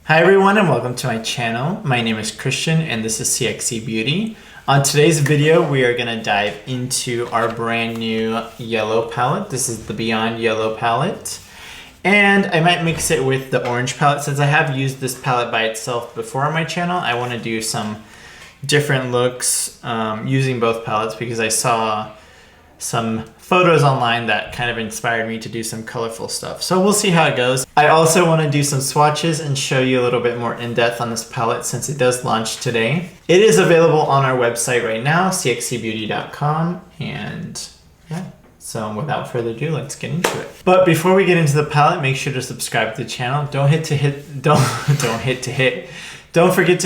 Hi everyone and welcome to my channel. My name is Christian and this is CXC Beauty. On today's video we are going to dive into our brand new yellow palette. This is the Beyond Yellow palette. And I might mix it with the orange palette. Since I have used this palette by itself before on my channel, I want to do some different looks using both palettes because I saw some photos online that kind of inspired me to do some colorful stuff. So we'll see how it goes. I also want to do some swatches and show you a little bit more in depth on this palette since it does launch today. It is available on our website right now, cxcbeauty.com, and yeah. So without further ado, let's get into it. But before we get into the palette, make sure to subscribe to the channel. Don't forget to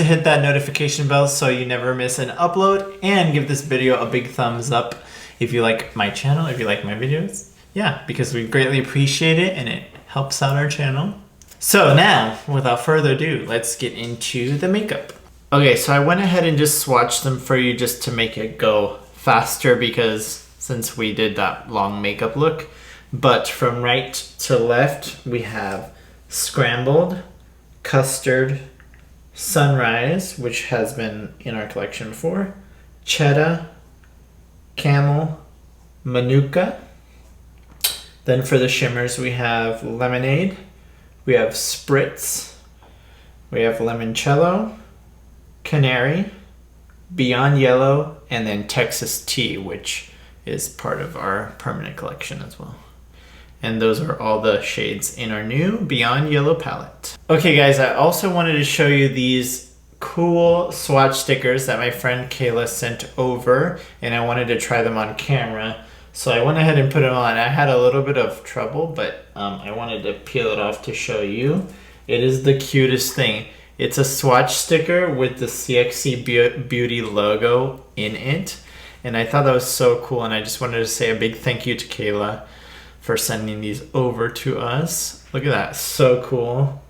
hit that notification bell so you never miss an upload, and give this video a big thumbs up if you like my channel, if you like my videos. Yeah, because we greatly appreciate it and it helps out our channel. So now, without further ado, let's get into the makeup. Okay, so I went ahead and just swatched them for you just to make it go faster because since we did that long makeup look. But from right to left, we have Scrambled, Custard, Sunrise, which has been in our collection before, Cheddar, Camel, Manuka. Then for the shimmers, we have Lemonade, we have Spritz, we have Limoncello, Canary, Beyond Yellow, and then Texas Tea, which is part of our permanent collection as well. And those are all the shades in our new Beyond Yellow palette. Okay guys, I also wanted to show you these cool swatch stickers that my friend Kayla sent over, and I wanted to try them on camera. So I went ahead and put them on. I had a little bit of trouble, but I wanted to peel it off to show you. It is the cutest thing. It's a swatch sticker with the CXC Beauty logo in it. And I thought that was so cool, and I just wanted to say a big thank you to Kayla for sending these over to us. Look at that, so cool.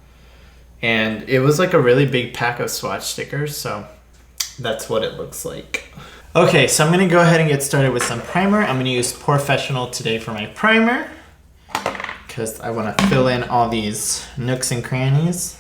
And it was like a really big pack of swatch stickers, so that's what it looks like. Okay, so I'm gonna go ahead and get started with some primer. I'm gonna use Professional today for my primer because I wanna fill in all these nooks and crannies.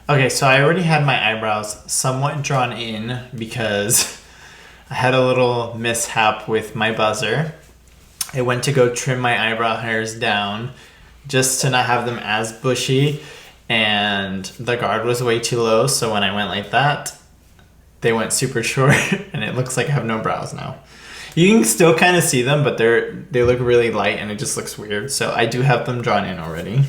Okay, so I already had my eyebrows somewhat drawn in because I had a little mishap with my buzzer. I went to go trim my eyebrow hairs down just to not have them as bushy, and the guard was way too low, so when I went like that, they went super short and it looks like I have no brows now. You can still kind of see them, but they look really light and it just looks weird, so I do have them drawn in already.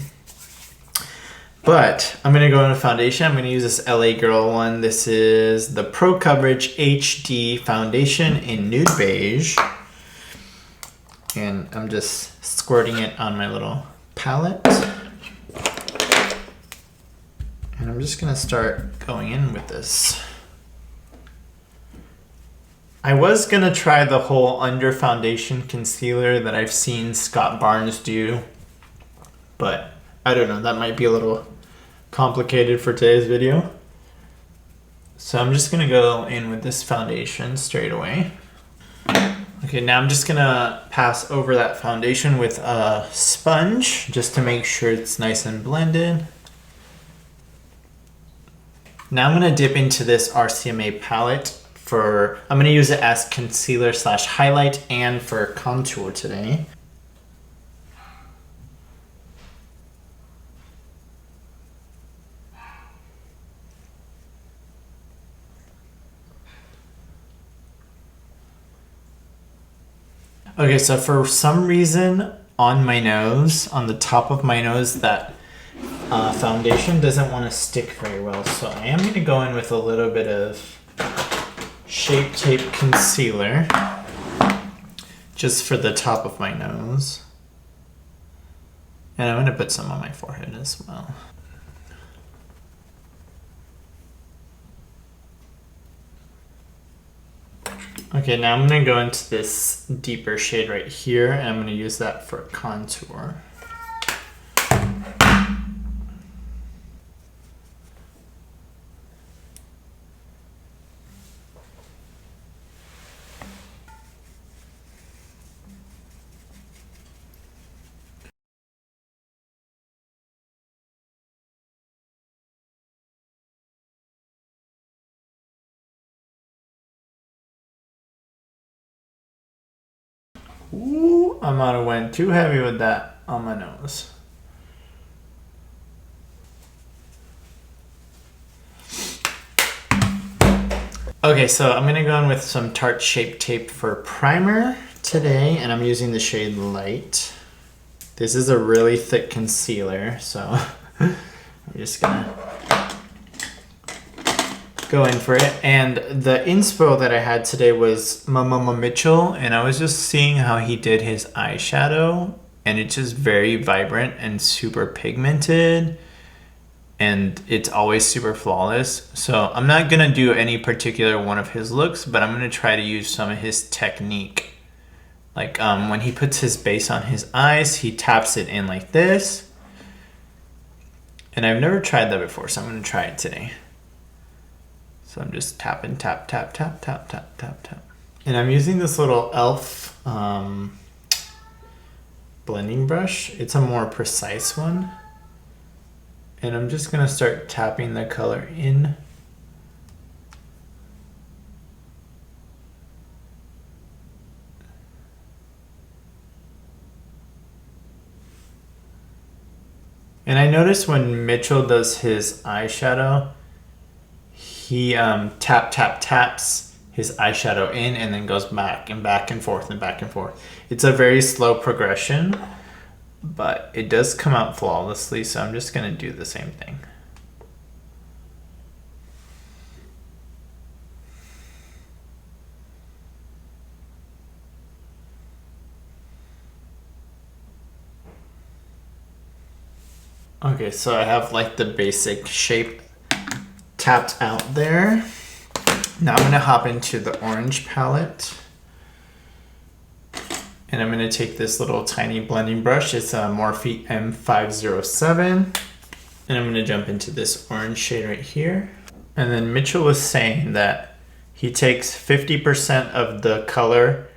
But I'm going to go into foundation. I'm going to use this LA Girl one. This is the Pro Coverage HD Foundation in Nude Beige. And I'm just squirting it on my little palette. And I'm just going to start going in with this. I was going to try the whole under foundation concealer that I've seen Scott Barnes do. But I don't know, that might be a little complicated for today's video. So I'm just gonna go in with this foundation straight away. Okay, now I'm just gonna pass over that foundation with a sponge just to make sure it's nice and blended. Now I'm gonna dip into this RCMA palette I'm gonna use it as concealer / highlight and for contour today. Okay, so for some reason on my nose, on the top of my nose, that foundation doesn't want to stick very well. So I am going to go in with a little bit of Shape Tape concealer just for the top of my nose. And I'm going to put some on my forehead as well. Okay, now I'm gonna go into this deeper shade right here, and I'm gonna use that for contour. Ooh, I might have went too heavy with that on my nose. Okay, so I'm gonna go in with some Tarte Shape Tape for primer today, and I'm using the shade Light. This is a really thick concealer, so I'm just gonna go in for it. And the inspo that I had today was Mama Mitchell, and I was just seeing how he did his eyeshadow, and it's just very vibrant and super pigmented. And it's always super flawless. So I'm not gonna do any particular one of his looks, but I'm gonna try to use some of his technique. Like when he puts his base on his eyes, he taps it in like this. And I've never tried that before, so I'm gonna try it today. So I'm just tapping, tap, tap, tap, tap, tap, tap, tap. And I'm using this little e.l.f. blending brush. It's a more precise one. And I'm just gonna start tapping the color in. And I noticed when Mitchell does his eyeshadow, he taps his eyeshadow in and then goes back and forth and back and forth. It's a very slow progression, but it does come out flawlessly, so I'm just gonna do the same thing. Okay, so I have like the basic shape tapped out there. Now I'm gonna hop into the orange palette. And I'm gonna take this little tiny blending brush. It's a Morphe M507. And I'm gonna jump into this orange shade right here. And then Mitchell was saying that he takes 50% of the color.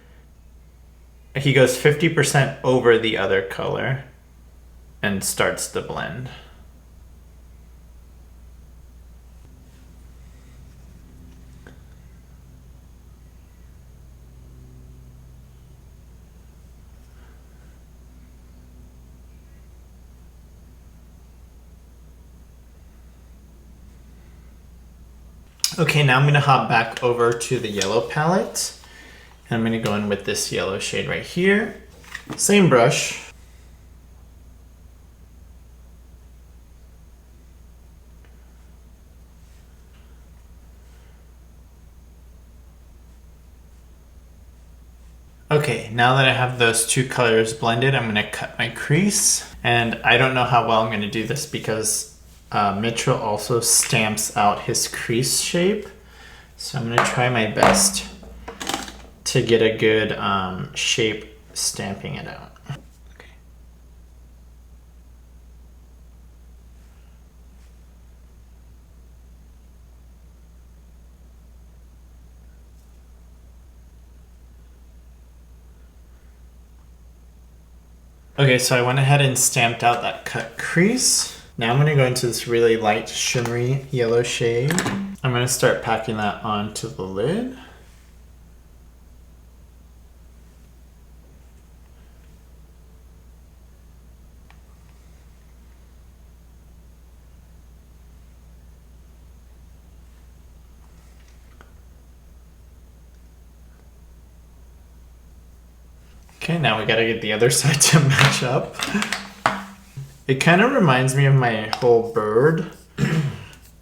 He goes 50% over the other color and starts the blend. Okay, now I'm gonna hop back over to the yellow palette. And I'm gonna go in with this yellow shade right here. Same brush. Okay, now that I have those two colors blended, I'm gonna cut my crease. And I don't know how well I'm gonna do this because Mitchell also stamps out his crease shape. So I'm gonna try my best to get a good shape stamping it out. Okay. Okay, so I went ahead and stamped out that cut crease. Now I'm gonna go into this really light shimmery yellow shade. I'm gonna start packing that onto the lid. Okay, now we gotta get the other side to match up. It kind of reminds me of my whole bird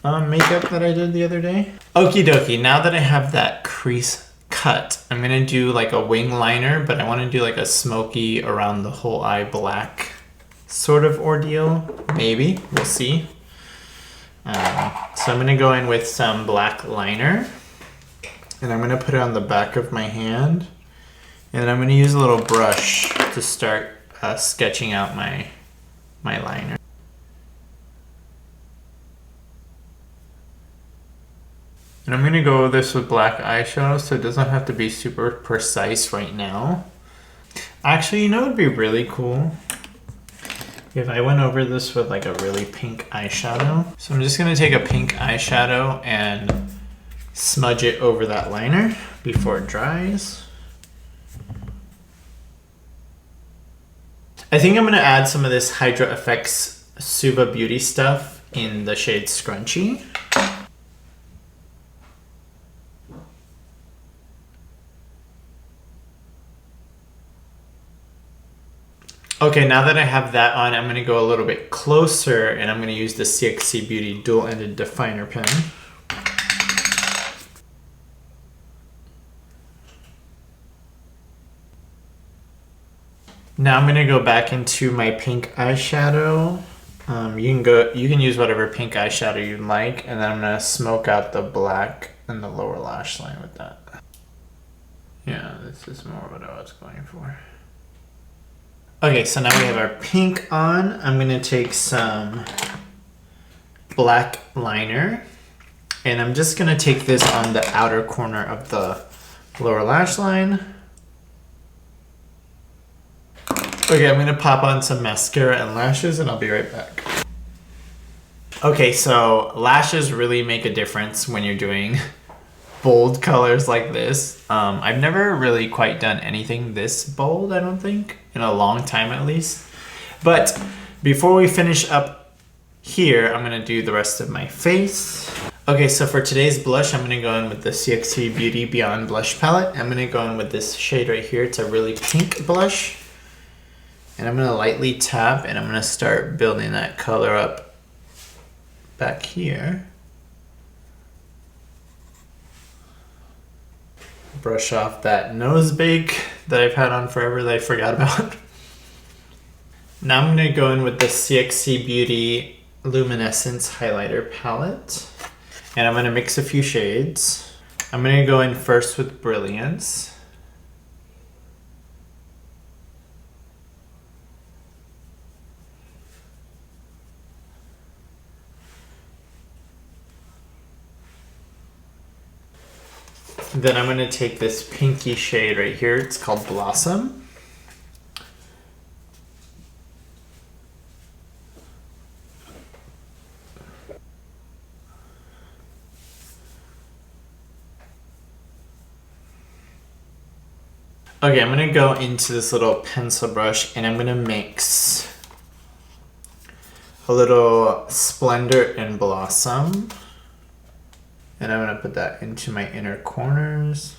makeup that I did the other day. Okie dokie, now that I have that crease cut, I'm gonna do like a wing liner, but I wanna do like a smoky around the whole eye black sort of ordeal. Maybe, we'll see. So I'm gonna go in with some black liner and I'm gonna put it on the back of my hand. And I'm gonna use a little brush to start sketching out my liner. And I'm gonna go over this with black eyeshadow so it doesn't have to be super precise right now. Actually, you know what would be really cool? If I went over this with like a really pink eyeshadow. So I'm just gonna take a pink eyeshadow and smudge it over that liner before it dries. I think I'm gonna add some of this Hydra Effects Suva Beauty stuff in the shade Scrunchy. Okay, now that I have that on, I'm gonna go a little bit closer and I'm gonna use the CXC Beauty dual-ended definer pen. Now I'm gonna go back into my pink eyeshadow. You can use whatever pink eyeshadow you like, and then I'm gonna smoke out the black and the lower lash line with that. Yeah, this is more what I was going for. Okay, so now we have our pink on. I'm gonna take some black liner, and I'm just gonna take this on the outer corner of the lower lash line. Okay, I'm gonna pop on some mascara and lashes and I'll be right back. Okay, so lashes really make a difference when you're doing bold colors like this. I've never really quite done anything this bold, I don't think, in a long time at least. But before we finish up here, I'm gonna do the rest of my face. Okay, so for today's blush, I'm gonna go in with the CXC Beauty Beyond Blush Palette. I'm gonna go in with this shade right here. It's a really pink blush. And I'm gonna lightly tap and I'm gonna start building that color up back here. Brush off that nose bake that I've had on forever that I forgot about. Now I'm gonna go in with the CXC Beauty Luminescence Highlighter Palette. And I'm gonna mix a few shades. I'm gonna go in first with Brilliance. Then I'm gonna take this pinky shade right here. It's called Blossom. Okay, I'm gonna go into this little pencil brush and I'm gonna mix a little Splendor and Blossom. And I'm gonna put that into my inner corners.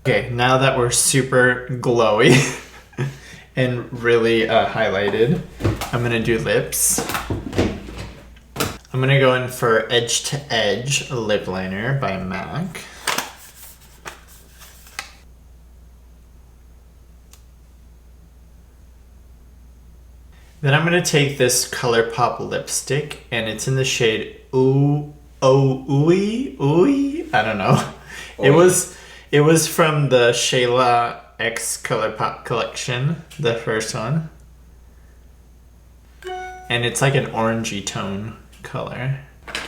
Okay, now that we're super glowy and really highlighted, I'm gonna do lips. I'm gonna go in for Edge to Edge lip liner by MAC. Then I'm gonna take this ColourPop lipstick, and it's in the shade Ooey. I don't know. It was from the Shayla X ColourPop collection, the first one, and it's like an orangey tone color.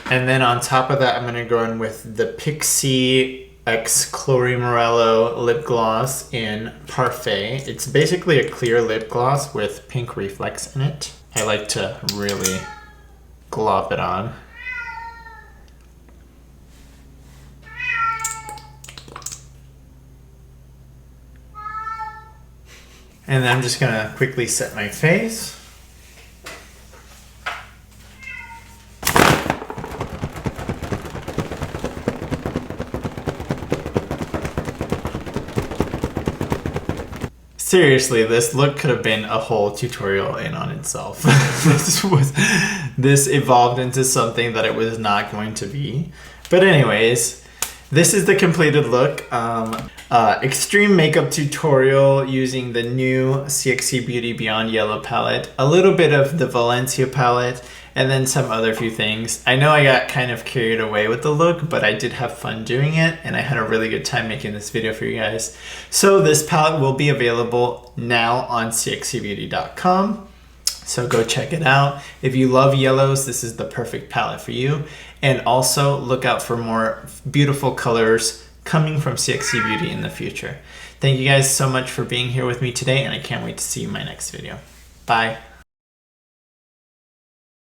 And then on top of that, I'm gonna go in with the Pixie X Chloe Morello lip gloss in Parfait. It's basically a clear lip gloss with pink reflex in it. I like to really glop it on. And then I'm just gonna quickly set my face. Seriously, this look could have been a whole tutorial in on itself. This evolved into something that it was not going to be. But anyways, this is the completed look. Extreme makeup tutorial using the new CXC Beauty Beyond Yellow palette, a little bit of the Valencia palette, and then some other few things. I know I got kind of carried away with the look, but I did have fun doing it, and I had a really good time making this video for you guys. So this palette will be available now on cxcbeauty.com. So go check it out. If you love yellows, this is the perfect palette for you. And also look out for more beautiful colors coming from CXC Beauty in the future. Thank you guys so much for being here with me today, and I can't wait to see you in my next video. Bye.